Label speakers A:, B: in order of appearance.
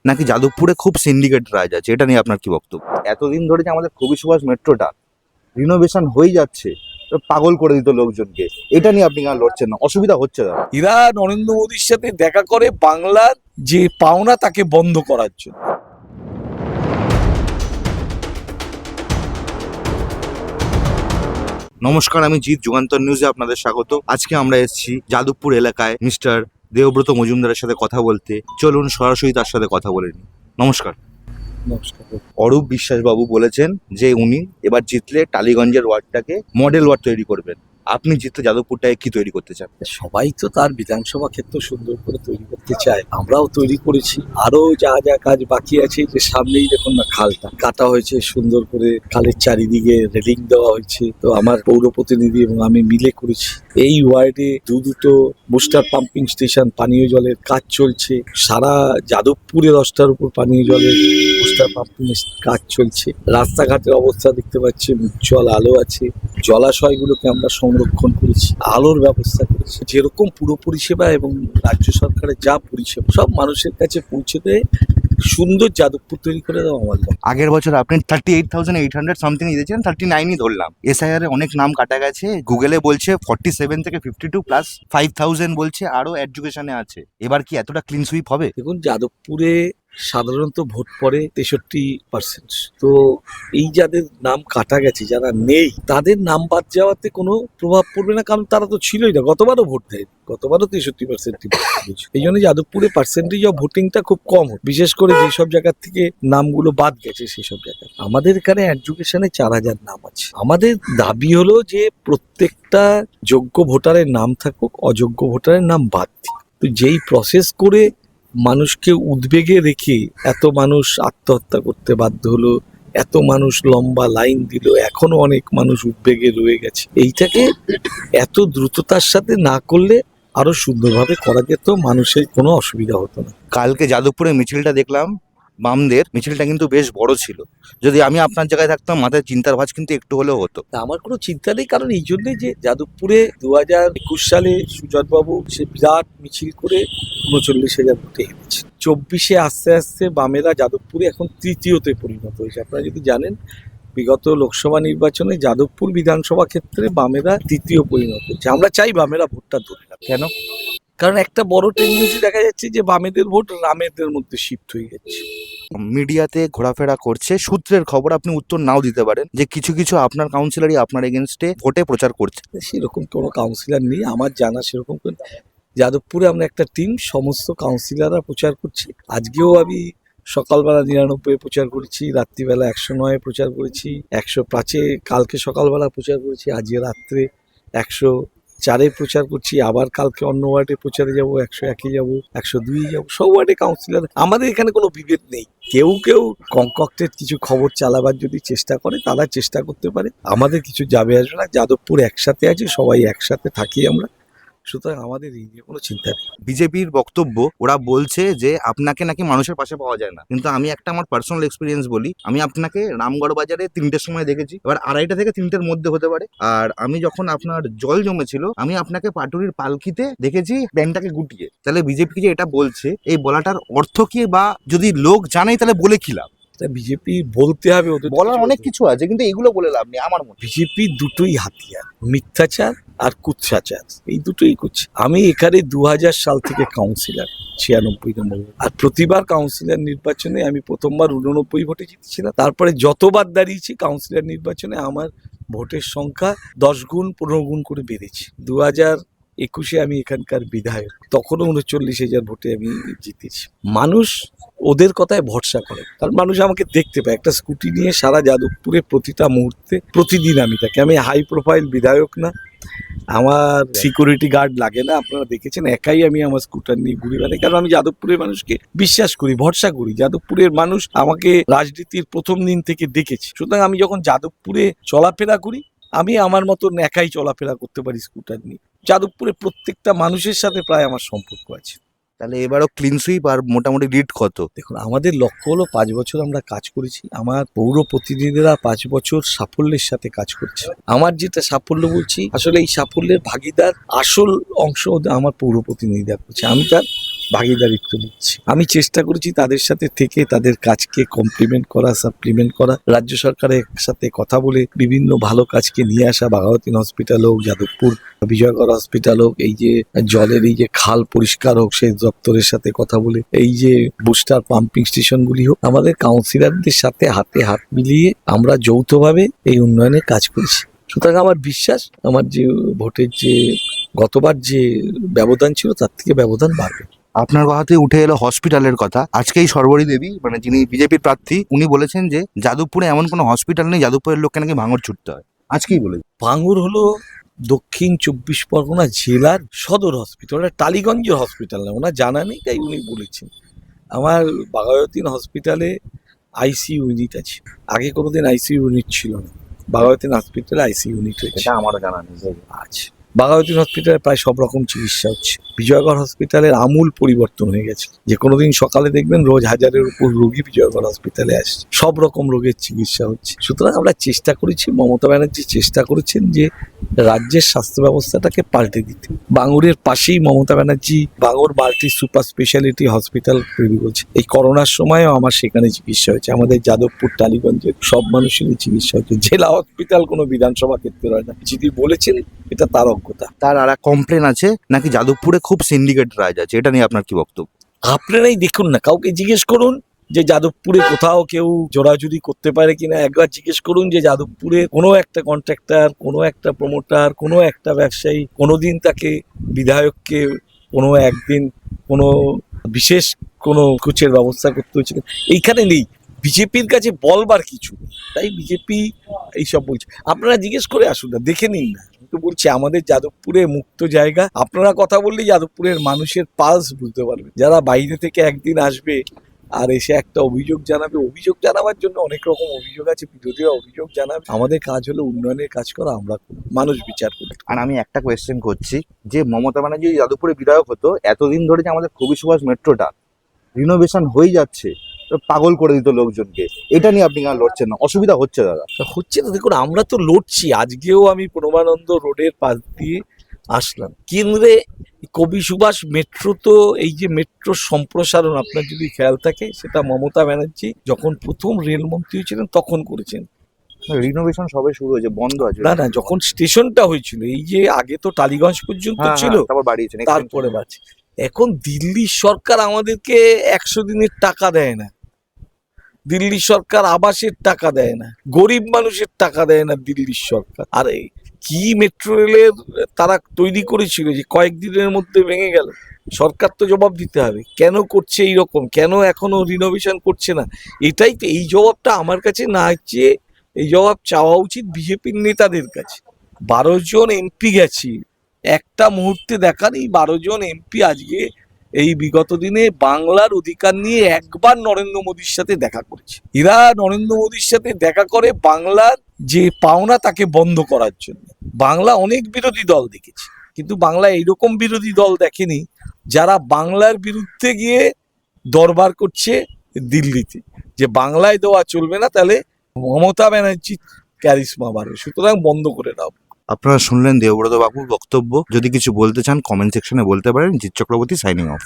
A: নাকি যাদবপুরে খুব সিন্ডিকেট রাজ আছে? এটা নিয়ে আপনার কি বক্তব্য? এতদিন ধরে যে আমাদের কবি সুভাষ মেট্রোটা রিনোভেশন হয়ে যাচ্ছে, তো পাগল করে দিত লোকজনকে, এটা নিয়ে আপনি কেন লড়ছেন না? অসুবিধা হচ্ছে দাদা।
B: এরা নরেন্দ্র মোদীর সাথে দেখা করে বাংলার যে পাওনা তাকে বন্ধ করার জন্য।
A: নমস্কার, আমি জিৎ, যুগান্তর নিউজে আপনাদের স্বাগত। আজকে আমরা এসেছি যাদবপুর এলাকায় মিস্টার দেবব্রত মজুমদারের সাথে কথা বলতে। চলুন সরাসরি তার সাথে কথা বলে নিই। নমস্কার।
B: নমস্কার।
A: অরূপ বিশ্বাস বাবু বলেছেন যে উনি এবার জিতলে টালিগঞ্জের ওয়ার্ডটাকে মডেল ওয়ার্ড তৈরি করবেন। আপনি জিতলে যাদবপুরটাকে কি তৈরি করতে চান?
B: সবাই তো তার বিধানসভা ক্ষেত্র সুন্দর করে তৈরি করতে চায়, আমরাও তৈরি করেছি। আরো যা যা কাজ বাকি আছে, যে সামনেই দেখুন না খালটা কাটা হয়েছে, সুন্দর করে খালের চারিদিকে রেলিং দেওয়া হয়েছে। তো আমার পৌর প্রতিনিধি এবং আমি মিলে করেছি। এই ওয়ার্ডে দুটো বুস্টার পাম্পিং স্টেশন পানীয় জলের কাজ চলছে। সারা যাদবপুরে 10টার উপর পানীয় জলের বুস্টার পাম্পিং কাজ চলছে। রাস্তাঘাটের অবস্থা দেখতে পাচ্ছি, উজ্জ্বল আলো আছে। জলাশয়গুলোকে আমরা সংরক্ষণ করেছি, আলোর ব্যবস্থা করেছি। যেরকম পুরো পরিষেবা এবং রাজ্য সরকারের যা পরিষেবা সব মানুষের কাছে পৌঁছে দেয়, সুন্দর যাদবপুর তৈরি করে দেওয়া আমার লক্ষ্য।
A: আগের বছর আপনি 38,800 সামথিং দিয়েছিলেন, 39ই ধরলাম। এসআইআর এ অনেক নাম কাটা গেছে, গুগলে বলছে 47 থেকে 52 প্লাস 5,000 বলছে, আরো এডুকেশনে আছে। এবার কি এতটা ক্লিন সুইপ হবে?
B: দেখুন, যাদবপুরে সাধারণত ভোট পড়ে 63%। তো এই যাদের নাম কাটা গেছে, যারা নেই, তাদের নাম বাদ যাওয়াতে কোনো প্রভাব পড়বে না, কারণ তারা তো ছিলই না। গতবারও ভোট দেয়নি, গতবারও 63% এই জন্য যাদবপুরে পার্সেন্টেজ অফ ভোটিংটা খুব কম হয়, বিশেষ করে যেসব জায়গার থেকে নামগুলো বাদ গেছে সেসব জায়গায়। আমাদের এখানে এডুকেশনে 4,000 নাম আছে। আমাদের দাবি হলো যে প্রত্যেকটা যোগ্য ভোটারের নাম থাকুক, অযোগ্য ভোটারের নাম বাদ দিক। তো যেই প্রসেস করে মানুষকে উদ্বেগে রেখে এত মানুষ আত্মহত্যা করতে বাধ্য হলো, এত মানুষ লম্বা লাইন দিল, এখনো অনেক মানুষ উদ্বেগে রয়ে গেছে। এইটাকে এত দ্রুততার সাথে না করলে আরো সুন্দরভাবে করা যেত, মানুষের কোনো অসুবিধা হতো না।
A: কালকে যাদবপুরে মিছিলটা দেখলাম, বামদের মিছিলটা কিন্তু বেশ বড় ছিল। যদি আমি আপনার জায়গায় থাকতাম, মাথায় চিন্তার ভাঁজ কিন্তু একটু হলেও হতো।
B: তা আমার কোনো চিন্তা নেই, কারণ এই জন্যই যে যাদবপুরে 2021 সালে সুজনবাবু সে বিরাট মিছিল করে 39,000 ভোটে হেরেছে। 24-এ আস্তে আস্তে বামেরা যাদবপুরে এখন তৃতীয়তে পরিণত হয়েছে। আপনারা যদি জানেন, বিগত লোকসভা নির্বাচনে যাদবপুর বিধানসভা ক্ষেত্রে বামেরা তৃতীয় পরিণত হয়েছে। আমরা চাই বামেরা ভোটটা ধরে রাখে।
A: কেন?
B: কারণ একটা বড় টেন্ডেন্সি দেখা যাচ্ছে যে বামেদের ভোট রামেদের মধ্যে শিফট হয়ে যাচ্ছে।
A: মিডিয়াতে ঘোরাফেরা করছে, সূত্রের খবর, আপনি উত্তর নাও দিতে পারেন, যে কিছু কিছু আপনার কাউন্সিলরই আপনার এগেনস্টে ভোটে প্রচার করছে।
B: সেরকম কোনো কাউন্সিলর নেই আমার জানা, সেরকম কোনো। যাদবপুরে আমরা একটা টিম, সমস্ত কাউন্সিলররা প্রচার করছি। আজকেও আমি সকালবেলা 99 প্রচার করেছি, রাত্রিবেলা 109 প্রচার করেছি, 105 কালকে সকালবেলা প্রচার করেছি, আজকে রাত্রে 104 প্রচার করছি, আবার কালকে অন্য ওয়ার্ডে প্রচারে যাব, 101 যাব, 102 যাব, সব ওয়ার্ডে কাউন্সিলর। আমাদের এখানে কোনো বিভেদ নেই। কেউ কেউ কনকক্টেড কিছু খবর চালাবার যদি চেষ্টা করে, তারা চেষ্টা করতে পারে, আমাদের কিছু যাবে আসবে না। যাদবপুর একসাথে আছে, সবাই একসাথে থাকি আমরা, সুতরাং আমাদের এই নিয়ে কোনো চিন্তা নেই।
A: বিজেপির বক্তব্য, ওরা বলছে যে আপনাকে নাকি মানুষের পাশে পাওয়া যায় না। কিন্তু আমি একটা আমার পার্সোনাল এক্সপিরিয়েন্স বলি, আমি আপনাকে রামগড় বাজারে 3টের সময় দেখেছি, এবার 2:30 থেকে 3টের মধ্যে হতে পারে। আর আমি যখন আপনার জল জমেছিল, আমি আপনাকে পাটুরির পালকিতে দেখেছি ব্যাংকটাকে গুটিয়ে। তাহলে বিজেপি যে এটা বলছে, এই বলাটার অর্থ কি? বা যদি লোক জানে তাহলে বলে কি লাভ?
B: বিজেপি বলতে হবে, ওদের
A: বলার অনেক কিছু আছে, কিন্তু এগুলো বলে লাভ নেই আমার মনে।
B: বিজেপি দুটোই হাতিয়ার, মিথ্যাচার আর কুৎসাচার, এই দুটোই করছে। আমি এখানে 2000 সাল থেকে কাউন্সিলর, 96 নম্বর, আর প্রতিবার কাউন্সিলর নির্বাচনে আমি প্রথমবার 89 ভোটে জিতেছিলাম। তারপরে যতবার দাঁড়িয়েছি কাউন্সিলর নির্বাচনে আমার ভোটের সংখ্যা 10 গুণ 15 গুণ করে বেড়েছে। 2021-এ আমি এখানকার বিধায়ক, তখনও 39,000 ভোটে আমি জিতেছি। মানুষ ওদের কথায় ভরসা করে, কারণ মানুষ আমাকে দেখতে পায় একটা স্কুটি নিয়ে সারা যাদবপুরে প্রতিটা মুহূর্তে, প্রতিদিন আমি থাকি। আমি হাই প্রোফাইল বিধায়ক না, আমার সিকিউরিটি গার্ড লাগে না। আপনারা দেখেছেন, একাই আমি আমার স্কুটার নিয়ে ঘুরে বেড়াই, কারণ আমি যাদবপুরের মানুষকে বিশ্বাস করি, ভরসা করি। যাদবপুরের মানুষ আমাকে রাজনীতির প্রথম দিন থেকে দেখেছে, সুতরাং আমি যখন যাদবপুরে চলাফেরা করি, আমি আমার মতন একাই চলাফেরা করতে পারি স্কুটার নিয়ে। যাদবপুরে প্রত্যেকটা মানুষের সাথে প্রায় আমার সম্পর্ক আছে।
A: তাহলে এবারও ক্লিন সুইপ, আর মোটামুটি লিড কত?
B: দেখুন, আমাদের লক্ষ্য হলো 5 বছর আমরা কাজ করেছি। আমার পৌর প্রতিনিধিরা 5 বছর সাফল্যের সাথে কাজ করছে। আমার যেটা সাফল্য বলছি, আসলে এই সাফল্যের ভাগিদার আসল অংশ আমার পৌর প্রতিনিধিরা করছে। আমি তার ভাগিদারিত্ব নিচ্ছি। আমি চেষ্টা করেছি তাদের সাথে থেকে তাদের কাজকে কমপ্লিমেন্ট করা, সাপ্লিমেন্ট করা, রাজ্য সরকারের সাথে কথা বলে বিভিন্ন ভালো কাজকে নিয়ে আসা। বাঘাযতীন হসপিটাল হোক, যাদবপুর বিজয়গড় হসপিটাল হোক, এই যে জলের এই যে খাল পরিষ্কার হোক সেই দপ্তরের সাথে কথা বলে, এই যে বুস্টার পাম্পিং স্টেশনগুলি হোক, আমাদের কাউন্সিলরদের সাথে হাতে হাত মিলিয়ে আমরা যৌথভাবে এই উন্নয়নের কাজ করেছি। সুতরাং আমার বিশ্বাস আমার যে ভোটের যে গতবার যে ব্যবধান ছিল তার থেকে ব্যবধান বাড়বে।
A: আপনার কথাতে উঠে এলো হসপিটালের কথা। আজকেই সর্বরী দেবী মানে যিনি বিজেপির প্রার্থী উনি বলেছেন যে যাদবপুরে এমন কোনো হসপিটাল নেই যাদবপুরের লোককে নাকি ভাঙড় ছুটতে হয়। আজকেই বলেছেন।
B: ভাঙড় হলো দক্ষিণ 24 পরগনা জেলার সদর হসপিটাল, ওটা টালিগঞ্জের হসপিটাল না, ওনার জানা নেই তাই উনি বলেছেন। আমার বাঘাযতীন হসপিটালে আইসিইউ ইউনিট আছে, আগে কোনোদিন আইসিইউ ইউনিট ছিল না। বাঘাযতীন হসপিটালে আইসিইউ ইউনিট হয়েছে।
A: এটা আমারও জানা নেই।
B: আচ্ছা, বাঘাযতীন হসপিটালে প্রায় সব রকম চিকিৎসা হচ্ছে। বিজয়গড় হসপিটালের আমূল পরিবর্তন হয়ে গেছে, যে কোনোদিন সকালে দেখবেন রোজ হাজারের উপর রোগী বিজয়গড় হসপিটালে আসছে, সব রকম রোগের চিকিৎসা হচ্ছে। সুতরাং আমরা চেষ্টা করেছি, মমতা ব্যানার্জি চেষ্টা করেছেন যে রাজ্যের স্বাস্থ্য ব্যবস্থাটাকে পাল্টে দিতে। বাঙুরের পাশেই Mamata Banerjee Bangur multi super speciality hospital তৈরি করছে। এই করোনার সময়ও আমার সেখানে চিকিৎসা হয়েছে। আমাদের যাদবপুর টালিগঞ্জের সব মানুষেরই চিকিৎসা হচ্ছে। জেলা হসপিটাল কোনো বিধানসভা ক্ষেত্রে হয় না, যিনি বলেছেন এটা তার অজ্ঞতা।
A: তার আর এক কমপ্লেন আছে নাকি যাদবপুরে খুব সিন্ডিকেট রাজ আছে, এটা নিয়ে আপনার কি বক্তব্য?
B: আপনারাই দেখুন না, কাউকে জিজ্ঞেস করুন যে যাদবপুরে কোথাও কেউ জোরাজুরি করতে পারে কিনা। একবার জিজ্ঞেস করুন যে যাদবপুরে কোনো একটা কন্ট্রাক্টর, কোনো একটা প্রমোটার, কোনো একটা ব্যবসায়ী কোনোদিন তাকে বিধায়ককে কোনো একদিন কোনো বিশেষ কোনো কোচের ব্যবস্থা করতে হয়েছিল। এইখানে নেই, বিজেপির কাছে বলবার কিছু নেই, তাই বিজেপি এইসব বলছে। আপনারা জিজ্ঞেস করে আসুন না, দেখে নিন না। আমি তো বলছি আমাদের যাদবপুরে মুক্ত জায়গা, আপনারা কথা বললে যাদবপুরের মানুষের পালস বুঝতে পারবেন। যারা বাইরে থেকে একদিন আসবে আর এসে একটা অভিযোগ জানাবে, অভিযোগ জানাবার জন্য অনেক রকম অভিযোগ আছে, বিরোধীরা অভিযোগ জানাবে। আমাদের কাজ হলো উন্নয়নের কাজ করা, আমরা করি, মানুষ বিচার করি।
A: আর আমি একটা কোয়েশ্চেন করছি, যে মমতা ব্যানার্জি যদি যাদবপুরে বিধায়ক হতো, এতদিন ধরে যে আমাদের কবি সুভাষ মেট্রোটা রিনোভেশন হয়ে যাচ্ছে, তো পাগল করে দিত লোকজনকে। এটা নিয়ে আপনি কেন লড়ছেন না? অসুবিধা হচ্ছে দাদা।
B: তা হচ্ছে না, দেখুন আমরা তো লড়ছি। আজকেও আমি প্রণবানন্দ রোডের পাশ দিয়ে আসলাম। কেন্দ্রে কবি সুভাষ মেট্রো, তো এই যে মেট্রো সম্প্রসারণ আপনার যদি খেয়াল থাকে, সেটা মমতা ব্যানার্জি যখন প্রথম রেলমন্ত্রী হয়েছিলেন তখন করেছেন।
A: রিনোভেশন সবে শুরু হয়েছে, বন্ধ আছে।
B: না না, যখন স্টেশনটা হয়েছিল, এই যে আগে তো টালিগঞ্জ পর্যন্ত
A: হ্যাঁ,
B: ছিল,
A: তারপর বাড়িয়েছেন,
B: তারপরে বাড়ছে। এখন দিল্লির সরকার আমাদেরকে 100 দিনের টাকা দেয় না, দিল্লি সরকার আবাসের টাকা দেয় না, গরিব মানুষের টাকা দেয় না দিল্লির সরকার। আর এই কি মেট্রো রেলের তারা তৈরি করেছিল যে কয়েকদিনের মধ্যে ভেঙে গেল। সরকার তো জবাব দিতে হবে, কেন করছে এইরকম, কেন এখনো রিনোভেশন করছে না। এটাই তো, এই জবাবটা আমার কাছে না চেয়ে এই জবাব চাওয়া উচিত বিজেপির নেতাদের কাছে। 12 জন এমপি গেছি, একটা মুহূর্তে দেখান এই 12 জন এমপি আজকে এই বিগত দিনে বাংলার অধিকার নিয়ে একবার নরেন্দ্র মোদীর সাথে দেখা করেছে। এরা নরেন্দ্র মোদীর সাথে দেখা করে বাংলার যে পাওনা তাকে বন্ধ করার জন্য। বাংলা অনেক বিরোধী দল দেখেছে, কিন্তু বাংলা এইরকম বিরোধী দল দেখেনি যারা বাংলার বিরুদ্ধে গিয়ে দরবার করছে দিল্লিতে, যে বাংলায় দেওয়া চলবে না, তাহলে মমতা ব্যানার্জি ক্যারিশমা বাড়বে। সুতরাং বন্ধ করে দাও।
A: আপনারা শুনলেন দেবব্রত বাবুর বক্তব্য। যদি কিছু বলতে চান কমেন্ট সেকশনে বলতে পারেন। Jeet Chakraborty signing off.